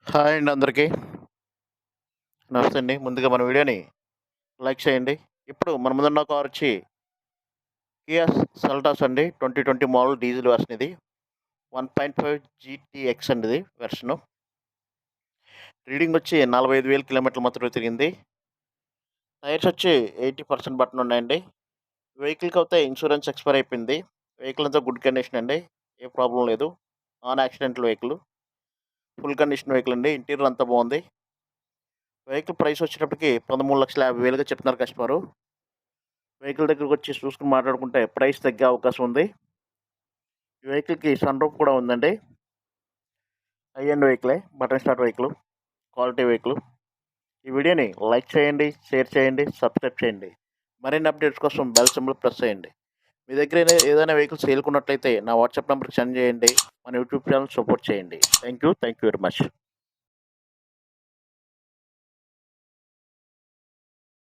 Hi అండి అందరికీ. నమస్తే అండి. ముందుగా మన వీడియోని లైక్ చేయండి. ఇప్పుడు మన ముందున్న కారొచ్చి కియా సెల్టాస్ అండి. 2020 మోడల్ డీజిల్ వెర్షన్ ఇది. 1.5 జీటీఎక్స్ అండి ఇది వెర్షను. రీడింగ్ వచ్చి 45,000 కిలోమీటర్లు మాత్రమే తిరిగింది. టైర్స్ వచ్చి 80% బటన్ ఉన్నాయండి. వెహికల్‌కి అయితే ఇన్సూరెన్స్ ఎక్స్‌పైర్ అయిపోయింది. వెహికల్ అంతా గుడ్ కండిషన్ అండి. ఏ ప్రాబ్లమ్ లేదు. Non accidental vehicle. Full condition vehicle అండి. ఇంటీరియర్ అంతా బాగుంది. వెహికల్ ప్రైస్ వచ్చేటప్పటికి 13,50,000గా చెప్తున్నారు కస్టమరు. వెహికల్ దగ్గరకొచ్చి చూసుకొని మాట్లాడుకుంటే ప్రైస్ తగ్గే అవకాశం ఉంది. ఈ వెహికల్‌కి సన్ రూఫ్ కూడా ఉందండి. హై ఎండ్ వెహికలే. Button start vehicle. Quality vehicle. ఈ వీడియోని లైక్ చేయండి, షేర్ చేయండి, సబ్స్క్రైబ్ చేయండి. మరిన్ని అప్డేట్స్ కోసం బెల్ సింబల్ ప్రెస్ చేయండి. మీ దగ్గర ఏదైనా వెహికల్ సేల్‌కున్నట్లయితే నా వాట్సాప్ నంబర్‌కి సెండ్ చేయండి. మన యూట్యూబ్ ఛానల్ సపోర్ట్ చేయండి. Thank you very much.